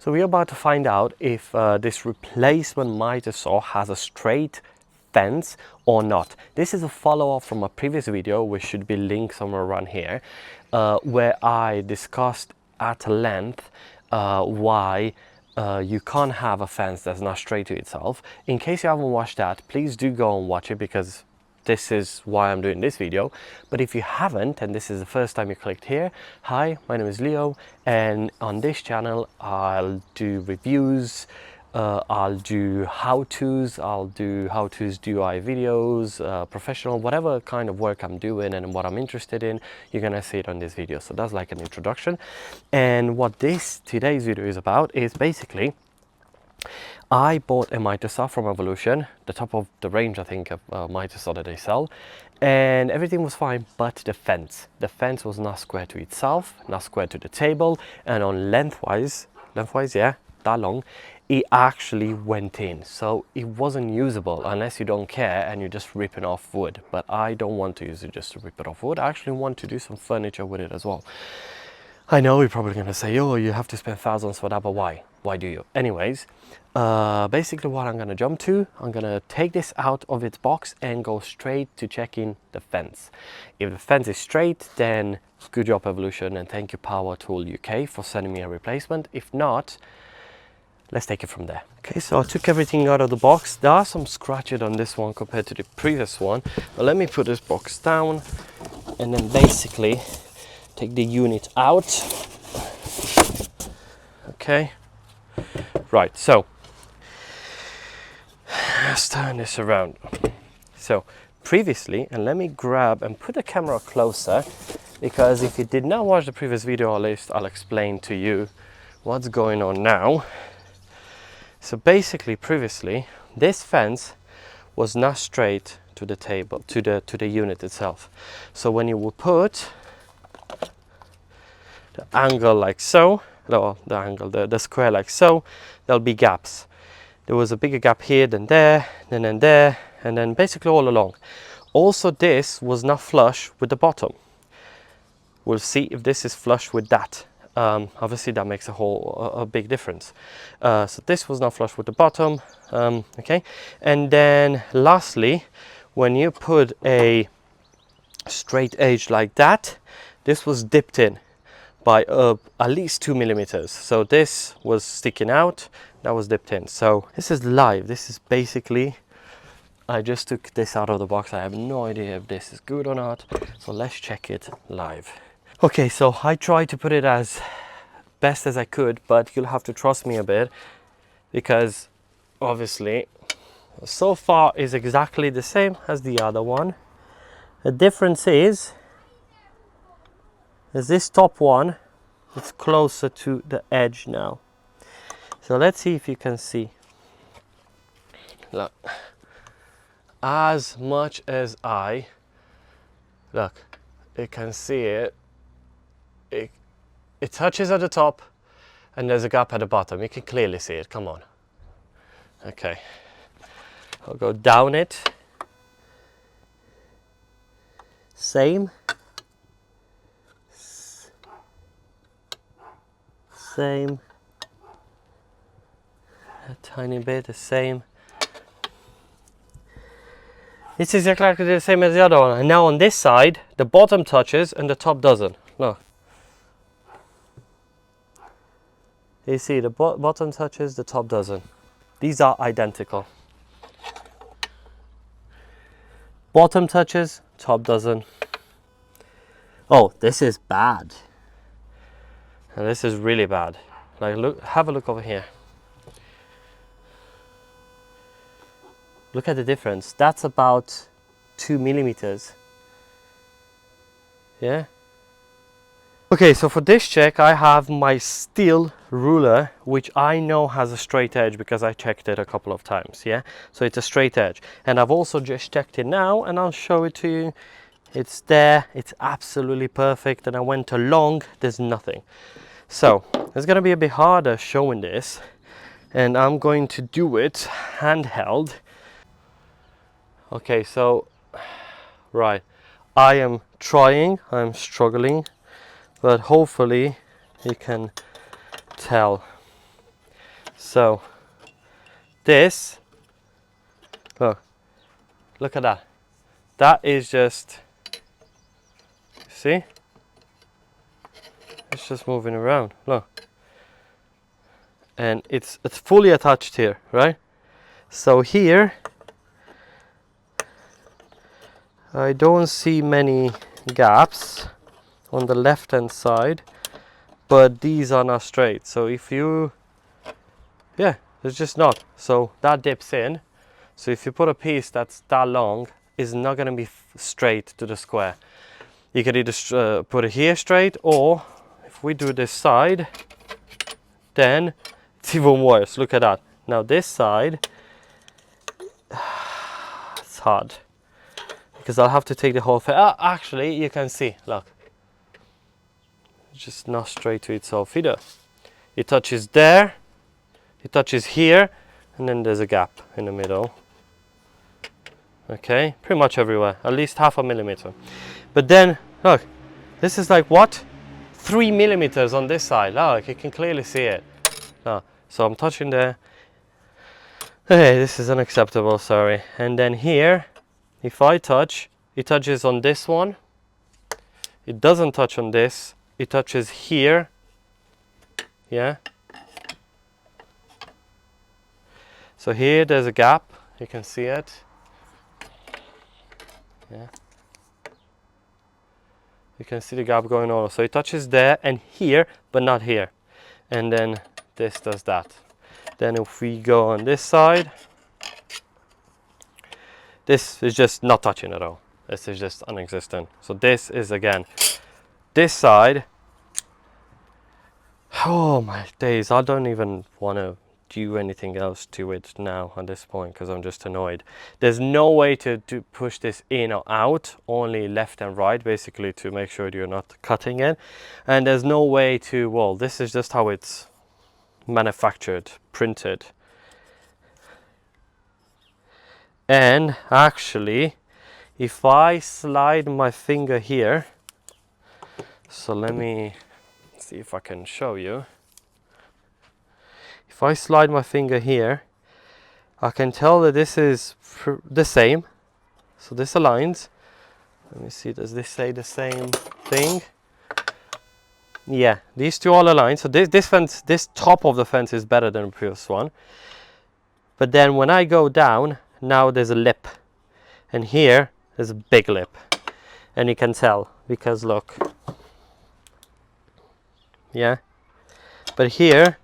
So we're about to find out if this replacement mitre saw has a straight fence or not. This is a follow-up from a previous video, which should be linked somewhere around here, where I discussed at length why you can't have a fence that's not straight to itself. In case you haven't watched that, please do go and watch it, because this is why I'm doing this video. But if you haven't, and this is the first time you clicked here, hi, my name is Leo, and on this channel I'll do reviews, I'll do how-tos, I'll do how-tos DIY videos, professional, whatever kind of work I'm doing and what I'm interested in, you're gonna see it on this video. So that's like an introduction. And what today's video is about is basically, I bought a mitre saw from Evolution, the top of the range, I think, of mitre saw that they sell, and everything was fine, but the fence was not square to itself, not square to the table, and on lengthwise, yeah, that long, it actually went in, so it wasn't usable unless you don't care and you're just ripping off wood. But I don't want to use it just to rip it off wood. I actually want to do some furniture with it as well. I know you're probably going to say, oh, you have to spend thousands for that, but why? Why do you? Anyways, basically what I'm going to jump to, I'm going to take this out of its box and go straight to checking the fence. If the fence is straight, then good job Evolution, and thank you PowerToolMate Uk for sending me a replacement. If not, let's take it from there. Okay, so I took everything out of the box. There are some scratches on this one compared to the previous one, but let me put this box down and then basically take the unit out. Okay, right, so let's turn this around. So previously, and let me grab and put the camera closer, because if you did not watch the previous video, at least I'll explain to you what's going on now. So basically, previously, this fence was not straight to the table, to the unit itself. So when you would put the angle like so, no, the square like so, there'll be gaps. There was a bigger gap here than there, then there, and then basically all along. Also, this was not flush with the bottom. We'll see if this is flush with that. Obviously that makes a big difference. So this was not flush with the bottom, okay. And then lastly, when you put a straight edge like that, this was dipped in by at least 2 millimeters. So this was sticking out, that was dipped in. So this is live. This is basically, I just took this out of the box. I have no idea if this is good or not. So let's check it live. Okay, so I tried to put it as best as I could, but you'll have to trust me a bit, because obviously so far is exactly the same as the other one. The difference is this top one, it's closer to the edge now. So let's see if you can see. Look, as much as look, you can see it. It touches at the top and there's a gap at the bottom. You can clearly see it. Come on. Okay. I'll go down it. Same. Same. A tiny bit the same. It's exactly the same as the other one. And now on this side, the bottom touches and the top doesn't. Look. You see, the bottom touches, the top doesn't. These are identical. Bottom touches, top doesn't. Oh, this is bad. And this is really bad. Like, look, have a look over here. Look at the difference. That's about 2 millimeters. Yeah. Okay, so for this check, I have my steel ruler, which I know has a straight edge because I checked it a couple of times, yeah? So it's a straight edge. And I've also just checked it now, and I'll show it to you. It's there, it's absolutely perfect, and I went along, there's nothing. So, it's gonna be a bit harder showing this, and I'm going to do it handheld. Okay, so, right, I am trying, I'm struggling, but hopefully you can tell. So this, look at that. That is just, see? It's just moving around, look. And it's fully attached here, right? So here, I don't see many gaps on the left hand side, but these are not straight. So if you, yeah, it's just not. So that dips in. So if you put a piece that's that long, it's not going to be straight to the square. You can either put it here straight, or if we do this side, then it's even worse. Look at that. Now this side, it's hard because I'll have to take the whole thing. Actually, you can see, look, it's just not straight to itself either. It touches there, it touches here, and then there's a gap in the middle. Okay, pretty much everywhere, at least 0.5 millimeter. But then, look, this is like what? 3 millimeters on this side. Look, you can clearly see it. So I'm touching there. Okay, this is unacceptable, sorry. And then here, if I touch, it touches on this one. It doesn't touch on this. It touches here. Yeah. So here there's a gap. You can see it. Yeah. You can see the gap going on. So it touches there and here, but not here. And then this does that. Then if we go on this side, this is just not touching at all. This is just non-existent. So this is again, this side. Oh my days, I don't even want to do anything else to it now at this point because I'm just annoyed. There's no way to push this in or out, only left and right basically to make sure you're not cutting it. And there's no way to, well, this is just how it's manufactured, printed. And actually, if I slide my finger here, so let me see if I can show you. If I slide my finger here, I can tell that this is the same. So this aligns. Let me see, does this say the same thing? Yeah, these two all align. So this fence, this top of the fence is better than the previous one. But then when I go down, now there's a lip. And here, there's a big lip. And you can tell, because look. Yeah. But here,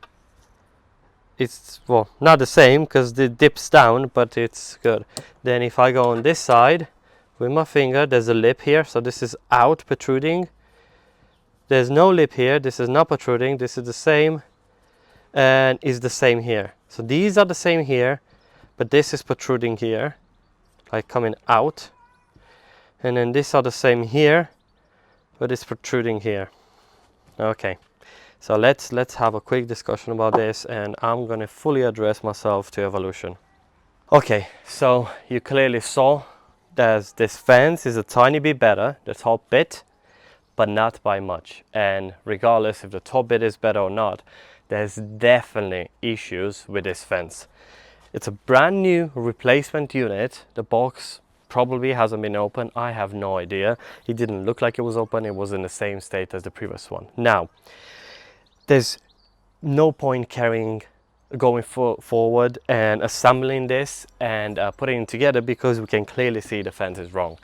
it's, well, not the same, because it dips down, but it's good. Then if I go on this side, with my finger, there's a lip here. So this is out, protruding. There's no lip here. This is not protruding. This is the same. And is the same here. So these are the same here, but this is protruding here, like coming out. And then these are the same here, but it's protruding here. Okay, so let's have a quick discussion about this, and I'm going to fully address myself to Evolution. Okay, so you clearly saw that this fence is a tiny bit better, the top bit, but not by much. And regardless if the top bit is better or not, there's definitely issues with this fence. It's a brand new replacement unit. The box probably hasn't been open. I have no idea. It didn't look like it was open. It was in the same state as the previous one. Now, there's no point going forward and assembling this and putting it together, because we can clearly see the fence is wrong.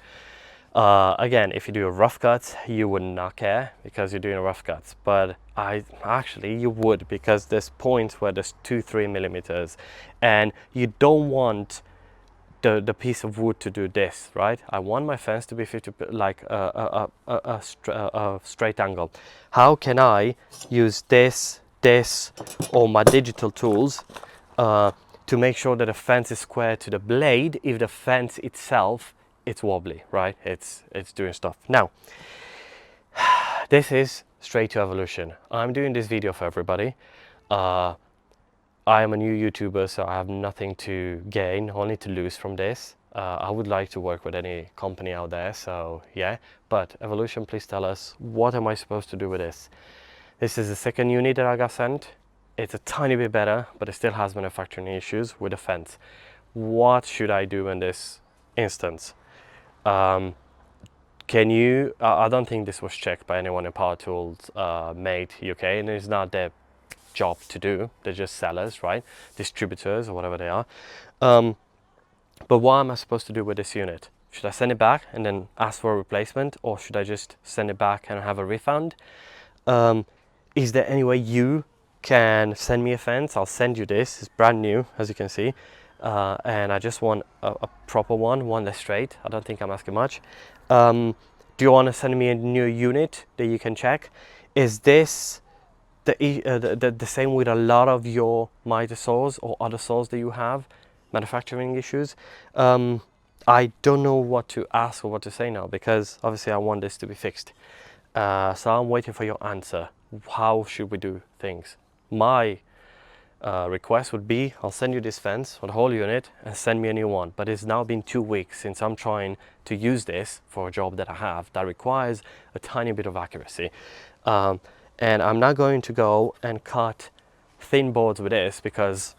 Again, if you do a rough cut, you would not care because you're doing a rough cut, but actually you would, because there's points where there's 2-3 millimeters and you don't want the piece of wood to do this, right? I want my fence to be 50, like a straight angle. How can I use this or my digital tools to make sure that the fence is square to the blade if the fence itself, it's wobbly, right? It's doing stuff. Now, this is straight to Evolution. I'm doing this video for everybody. I am a new YouTuber, so I have nothing to gain, only to lose from this. I would like to work with any company out there, so yeah. But Evolution, please tell us, what am I supposed to do with this? This is the second unit that I got sent. It's a tiny bit better, but it still has manufacturing issues with the fence. What should I do in this instance? Can you, I don't think this was checked by anyone in PowerToolMate UK, and it's not their job to do. They're just sellers, right? Distributors or whatever they are. But what am I supposed to do with this unit? Should I send it back and then ask for a replacement, or should I just send it back and have a refund? Is there any way you can send me a fence? I'll send you this. It's brand new, as you can see. And I just want a proper one that's straight. I don't think I'm asking much. Do you want to send me a new unit that you can check? Is this the same with a lot of your mitre saws or other saws that you have, manufacturing issues? I don't know what to ask or what to say now, because obviously I want this to be fixed. So I'm waiting for your answer. How should we do things? My request would be, I'll send you this fence for the whole unit and send me a new one. But it's now been 2 weeks since I'm trying to use this for a job that I have that requires a tiny bit of accuracy. And I'm not going to go and cut thin boards with this, because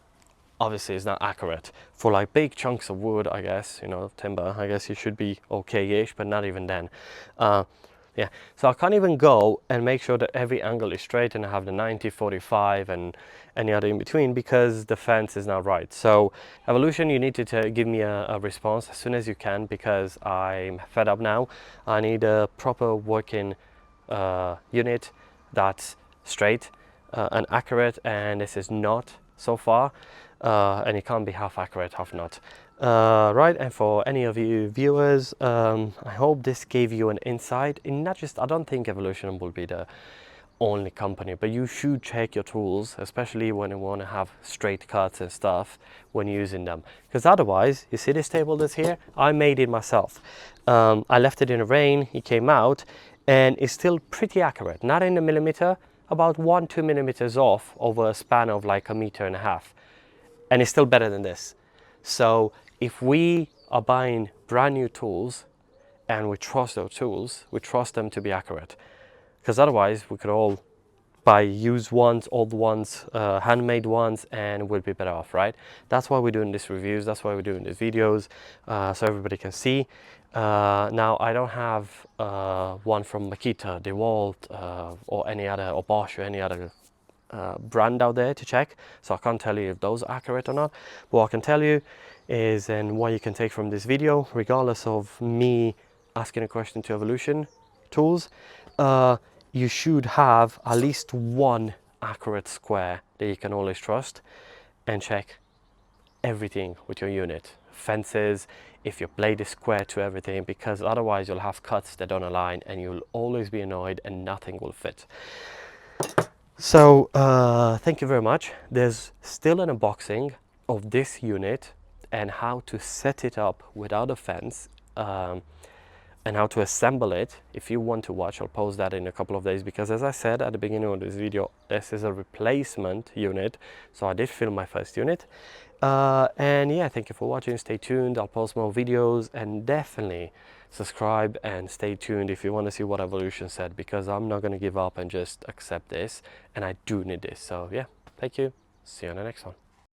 obviously it's not accurate. For like big chunks of wood, I guess, you know, timber, I guess you should be okay-ish, but not even then. Yeah, so I can't even go and make sure that every angle is straight and I have the 90, 45 and any other in between, because the fence is not right. So Evolution, you need to give me a response as soon as you can, because I'm fed up now. I need a proper working unit that's straight and accurate, and this is not so far, and it can't be half accurate, half not. Right, and for any of you viewers, I hope this gave you an insight in not just, I don't think Evolution will be the only company, but you should check your tools, especially when you want to have straight cuts and stuff when using them, because otherwise, you see this table that's here, I made it myself. I left it in the rain, it came out, and it's still pretty accurate, not in the millimeter, about 1-2 millimeters off over a span of like 1.5 meters, and it's still better than this. So if we are buying brand new tools and we trust those tools, we trust them to be accurate, because otherwise we could all buy used ones, old ones, handmade ones, and we'll be better off, right? That's why we're doing these reviews, that's why we're doing these videos, so everybody can see. Now I don't have one from Makita, DeWalt, or any other, or Bosch, or any other brand out there to check, so I can't tell you if those are accurate or not. But what I can tell you is, and what you can take from this video, regardless of me asking a question to Evolution tools, you should have at least one accurate square that you can always trust, and check everything with your unit. Fences, if your blade is square to everything, because otherwise you'll have cuts that don't align and you'll always be annoyed and nothing will fit. So thank you very much. There's still an unboxing of this unit and how to set it up without a fence, and how to assemble it. If you want to watch, I'll post that in a couple of days, because as I said at the beginning of this video, this is a replacement unit, so I did film my first unit. And yeah, thank you for watching. Stay tuned, I'll post more videos, and definitely subscribe and stay tuned if you want to see what Evolution said, because I'm not going to give up and just accept this, and I do need this. So yeah, thank you, see you on the next one.